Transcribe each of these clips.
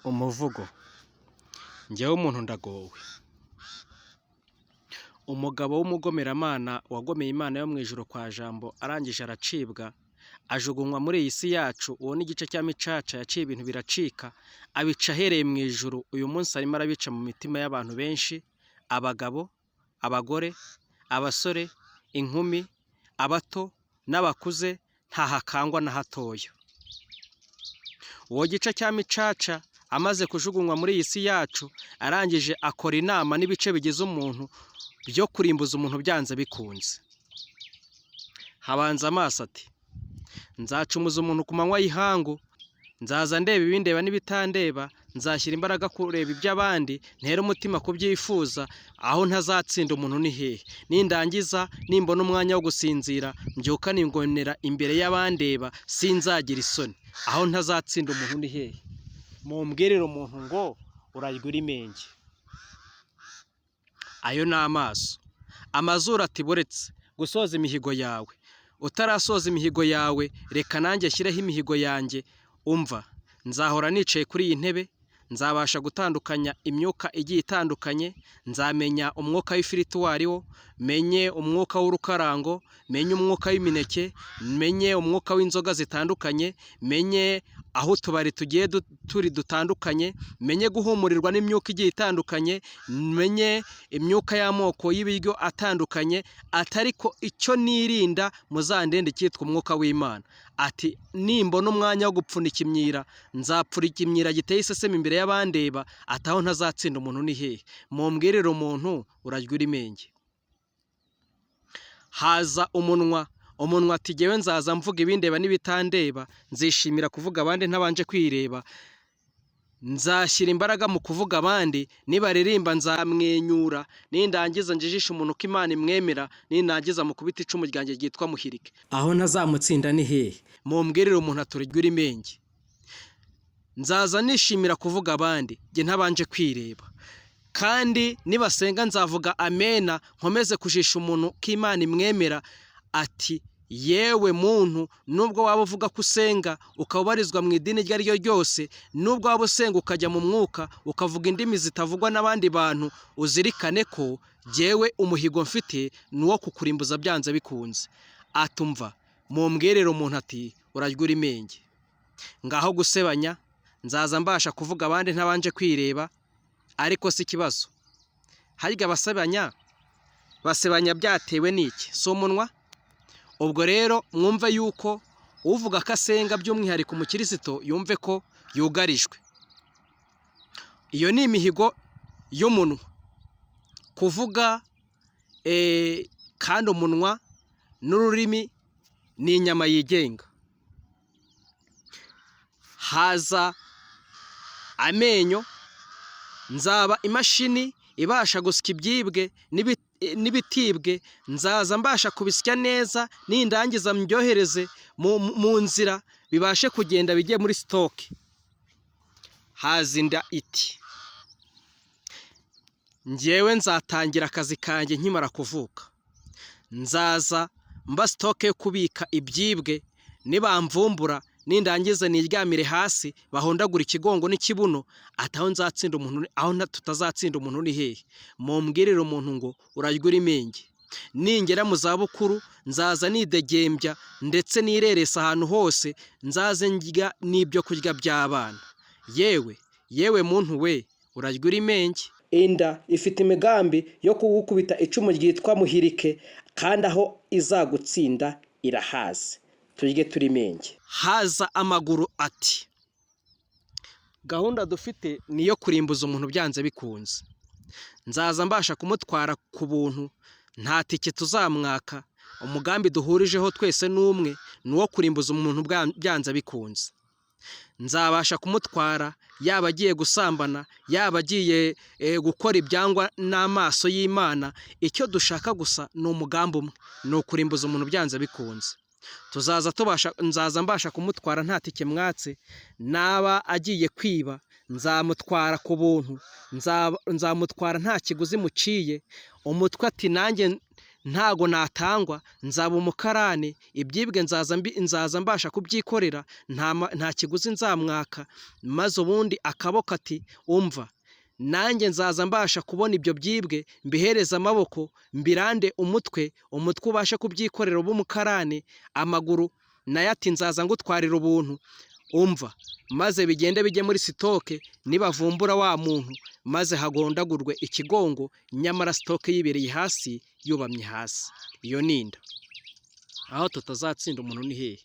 Umuvugo. Njyewe umuntu ndagowe. Umugabo w'umugomeramana wagomeye Imana yo mu ijuru kwa Jambo arangije aracibwa, ajugunywa muri iyi si yacu. Uwo ni igice cya Micaca yaciye ibintu biracika, abica ahereye mu ijuru. Uyu munsi arimo arabica mu mitima y'abantu benshi, abagabo, abagore, abasore, inkumi, abato n'abakuze, ntahakangwa na hatoya. Uwo gice cya Micaca amaze kujugunywa muri iyi si yacu, arangije akora inama n'ibice bigize umuntu byo kurimbuza umuntu byanze bikunze. Habanza amaso ati: nzacumuza umuntu ku manywa y'ihangu, nzaza ndeba ibindeba n'ibitandeba, nzashyira imbaraga kureba iby'abandi, ntere umutima kubyifuza, aho ntazatsinda umuntu ni hehe. Nindangiza nimbona umwanya wo gusinzira, mbyuka ningonera imbere y'abandeba, sinzagira isoni, aho ntazatsinda umuntu ni hehe. Mumbwirire umuntu ngo urarya uri menge. Ayo ni amaso. Amazuru ati: buretse gusoza imihigo yawe, utarasoza imihigo yawe reka nanjye shyireho imihigo yanjye. Umva, nzahora nicaye kuri iyi ntebe, nzabasha gutandukanya imyuka igiye itandukanye, nzamenya umwuka w'ifiriti uwo ari wo, menye umwuka w'urukarango, menye umwuka w'imineke, menye umwuka w'inzoga zitandukanye, menye aho utubari tugiye turi dutandukanye, menye guhumurirwa n'imyuka igiye itandukanye, menye imyuka y'amoko y'ibiryo atandukanye. Atariko icyo nirinda muzandende cyitwa umwuka w'Imana. Ati: nimbona umwanya wo gupfuna ikimyira, nzapfura ikimyira giteye iseseme imbere y'abandeba, ataho ntazatsinda umuntu ni hehe. Mumbwirire umuntu urarya uri menge. Haza umunwa. Umunwa ati: jyewe nzaza mvuga ibindeba n'ibitandeba, nzishimira kuvuga abandi ntabanje kwireba, nzashyira imbaraga mu kuvuga abandi, nibaririmba nzamwenyura, nindangiza njijisha umuntu ko Imana imwemera, nindangiza mu kubita icumu ryanjye ryitwa muhirike, aho ntazamutsinda ni hehe. Mumbwirire umuntu aturya uri menge. Nzaza nishimira kuvuga abandi, jye ntabanje kwireba, kandi nibasenga nzavuga amena, nkomeze kujisha umuntu ko Imana imwemera. Ati: yewe muntu, nubwo waba uvuga ko usenga ukaba ubarizwa mu idini iryo ari ryo ryose, nubwo waba usenga ukajya mu mwuka ukavuga indimi zitavugwa n'abandi bantu, uzirikane ko jyewe umuhigo mfite ni uwo kukurimbuza byanze bikunze. Atumva, mumbwirire umuntu ati urarya uri menge. Ngaho gusebanya, nzaza mbasha kuvuga abandi ntabanje kwireba, ariko si ikibazo. Harya basebanya byatewe n'iki? Si umunwa? Ubwo rero mwumve yuko uvuga ko asenga by'umwihariko umukristo yumve ko yugarijwe. Iyo ni imihigo y'umunwa. Kuvuga kandi umunwa n'ururimi ni inyama yigenga. Haza amenyo. Nzaba imashini ibasha gusya ibyibwe n'ibitibwe, nzaza mbasha kubisya neza, nindangiza mbyohereze mu nzira bibashe kugenda bijye muri sitoke. Haza inda iti: njyewe nzatangira akazi kanjye nkimara kuvuka, nzaza mba sitoke yo kubika ibyibwe, nibamvumbura nindangiza niryamire hasi bahondagura ikigongo n'ikibuno, ataho nzatsinda umuntu, aho tutazatsinda umuntu ni hehe. Mumbwirire umuntu ngo urarya uri menge. Ningera mu zabukuru nzaza nidegembya ndetse nireresa ahantu hose, nzaze ndya n'ibyo kurya by'abana. Yewe muntu we, urarya uri menge. Inda ifite imigambi yo kugukubita icumu ryitwa muhirike, kandi aho izagutsinda irahaze. Turye turi menge. Haza amaguru ati: gahunda dufite niyo kurimbuza umuntu byanze bikunze. Nzaza mbasha kumutwara ku buntu, nta tike tuzamwaka. Umugambi duhurijeho twese n'umwe, ni uwo kurimbuza umuntu byanze bikunze. Nzabasha kumutwara yaba agiye gusambana, yaba agiye gukora ibyangwa n'amaso y'Imana. Icyo dushaka gusa ni umugambi umwe, ni ukurimbuza umuntu byanze bikunze. Nzaza mbasha kumutwara nta tike mwatse. Naba agiye kwiba, nzamutwara ku buntu, nzamutwara nta kiguzi muciye. Umutwe ati: nanjye ntago natangwa, nzaba umukarane, ibyibwe nzaza mbasha kubyikorera, nta kiguzi nzamwaka, maze ubundi akaboko ati umva nanjye nzaza mbasha kubona ibyo byibwe mbihereza amaboko, mbirande umutwe ubashe kubyikorera uba umukarane, amaguru nayo ati nzaza ngutwarira ubuntu, umva maze bigende bijye muri sitoke, nibavumbura wa muntu maze hagondagurwe ikigongo, nyamara sitoke yibereye hasi yubamye hasi. Iyo ninda aho tutazatsinda umuntu ni hehe?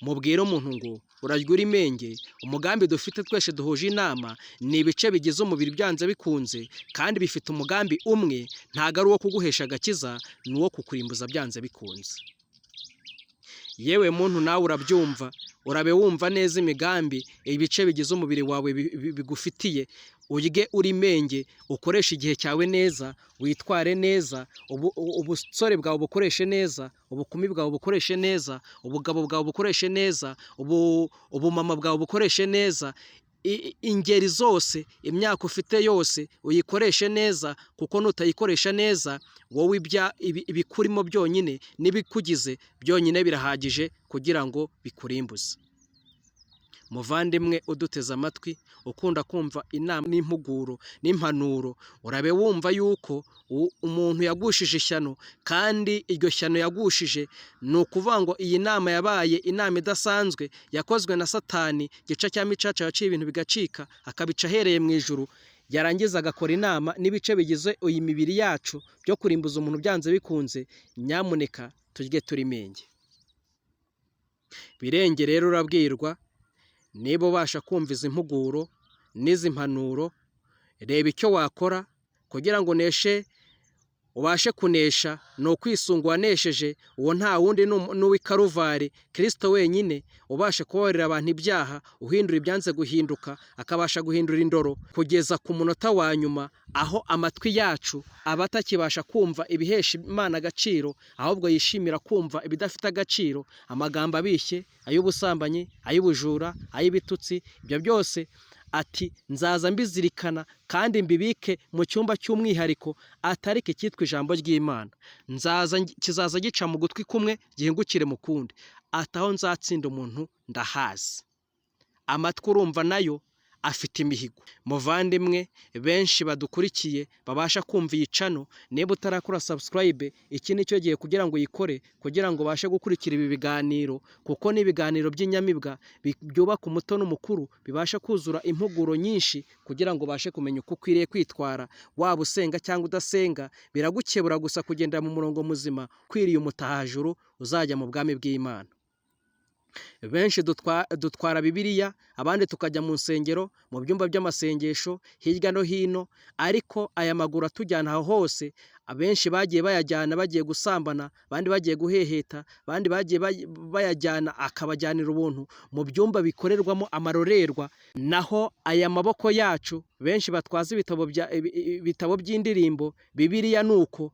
Mubwire umuntu ngo urarya uri menge, umugambi dufite twese duhuje inama ni ibice bigize umubiri byanze bikunze, kandi bifite umugambi umwe, ntago ari uwo kuguhesha agakiza, ni uwo kukurimbuza byanze bikunze. Yewe muntu nawe urabyumva, urabe wumva neza imigambi ibice bigize umubiri wawe bigufitiye, urye uri menge, ukoreshe igihe cyawe neza, witware neza, ubusore bwawe bukoreshe neza, ubukumi bwawe bukoreshe neza, ubugabo bwawe bukoreshe neza, ubumama bwawe bukoreshe neza, ingeri zose, imyaka ufite yose uyikoreshe neza, kuko nutayikoresha neza wowe ibikurimo byonyine n'ibikugize byonyine birahagije kugira ngo bikurimbuze. Muvandimwe uduteze amatwi, ukunda kumva inama n'impuguro n'impanuro, urabe wumva yuko umuntu yagushije ishyano, kandi iryo shyano yagushije ni ukuvuga ngo iyi nama yabaye inama idasanzwe, yakozwe na Satani, gica cya micaca yaciye ibintu bigacika, akabica ahereye mu ijuru, yarangiza agakora inama n'ibice bigize iyi mibiri yacu byo kurimbuza umuntu byanze bikunze. Nyamuneka turye turi menge. Birenge rero urabwirwa, niba ubasha kumva izi mpuguro n'izi mpanuro, reba icyo wakora kugira ngo ubashe kunesha. Ni ukwisunga uwanesheje, uwo nta wundi n'uw'i Karuvari, Kristo wenyine ubasha kubabarira abantu ibyaha, uhindura ibyanze guhinduka, akabasha guhindura indoro kugeza ku munota wa nyuma, aho amatwi yacu aba atakibasha kumva ibihesha Imana agaciro, ahubwo yishimira kumva ibidafite agaciro, amagambo abishye, ay'ubusambanyi, ay'ubujura, ay'ibitutsi, ibyo byose ati nzaza mbizirikana kandi mbibike mu cyumba cy'umwihariko, atariko icyitwa ijambo ry'Imana, kizaza gica mu gutwi kumwe gihingukire mu kundi, ataho nzatsinda umuntu ndahazi. Amatwi urumva nayo afite imihigo. Muvandimwe benshi badukurikiye babasha kumva iyi channel, niba utarakora subscribe, iki nicyo gihe kugira ngo uyikore, kugira ngo ubashe gukurikira ibi biganiro, kuko ni ibiganiro by'inyamibwa byubaka umuto n'umukuru, bibasha kuzura impuguro nyinshi kugira ngo ubashe kumenya uko ukwiriye kwitwara, waba usenga cyangwa udasenga, biragukebura gusa kugenda mu murongo muzima, kwiriye umutahajuru uzajya mu bwami bw'Imana. Benshi dutwara Bibiliya, abandi tukajya mu nsengero, mu byumba by'amasengesho hirya no hino, ariko aya maguru atujyana aho hose, abenshi bagiye bayajyana bagiye gusambana, abandi bagiye guheheta, abandi bagiye bayajyana akabajyanira ubuntu mu byumba bikorerwamo amarorerwa. Naho aya maboko yacu benshi batwaza ibitabo by'indirimbo, Bibiliya nuko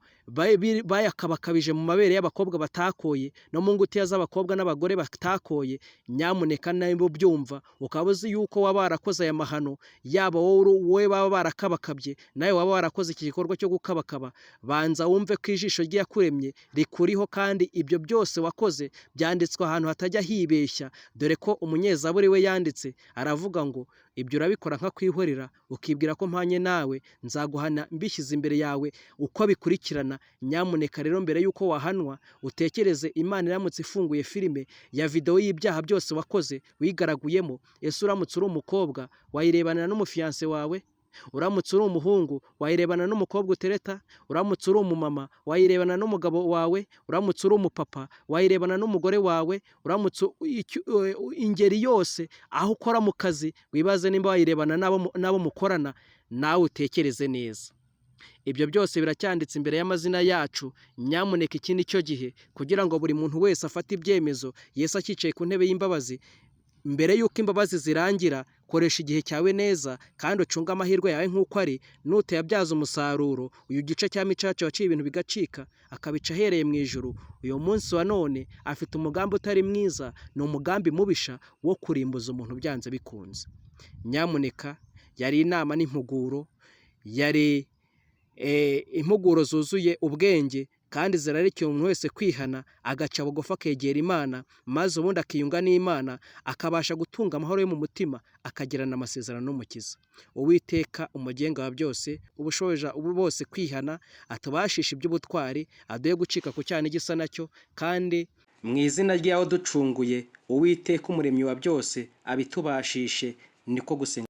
bayakabakabije mu mabere y'abakobwa batakoye no mu ngutiya z'abakobwa n'abagore batakoye. Nyamuneka nawe byumva, ukaba uzi yuko waba warakoze aya mahano, yaba wowe baba barakabakabye, nawe waba warakoze iki gikorwa cyo gukabakaba, banza wumve ko ijisho ry'Iyakuremye rikuriho, kandi ibyo byose wakoze byanditswe ahantu hatajya hibeshya, dore ko umunyezaburi we yanditse aravuga ngo ibyo urabikora nka kwihorera, ukibwira ko mpanye nawe, nzaguhana mbishyize imbere yawe uko bikurikirana. Nyamuneka rero mbere yuko wahanwa, utekereze Imana iramutse ifunguye filime ya video y'ibyaha byose wakoze wigaraguyemo, ese uramutse uri umukobwa wayirebana n'umufiyanse wawe? Uramutse uri umuhungu wayirebana n'umukobwa utereta? Uramutse uri umumama wayirebana n'umugabo wawe? Uramutse uri umupapa wayirebana n'umugore wawe? Uramutse ingeri yose aho ukora mu kazi, wibaze nimba wayirebana nabo mukorana. Nawe utekereze neza. Ibyo byose biracyanditse imbere y'amazina yacu. Nyamuneka iki ni cyo gihe kugira ngo buri muntu wese afate ibyemezo. Yesu akicaye ku ntebe y'imbabazi, mbere y'uko imbabazi zirangira, koresha igihe cyawe neza kandi ucunga amahirwe yawe nk'uko ari. Nutayabyaza umusaruro, uyu gice cya micaca waciye ibintu bigacika, akabica ahereye mu ijuru, uyu munsi wa none afite umugambi utari mwiza, ni umugambi mubisha wo kurimbuza umuntu byanze bikunze. Nyamuneka yari inama n'impuguro, yari impuguro zuzuye ubwenge kandi zirarikiye umuntu wese kwihana agaca bugufi akegera Imana, maze ubundi akiyunga n'Imana, akabasha gutunga amahoro yo mu mutima, akagirana amasezerano n'Umukiza. Uwiteka umugenga wa byose, ubushoboje ubu bose kwihana, atubashisha iby'ubutwari, aduhe gucika ku cyaha n'igisa nacyo, kandi mu izina ry'aho ducunguye Uwiteka umuremyi wa byose abitubashishe. Niko gusenga.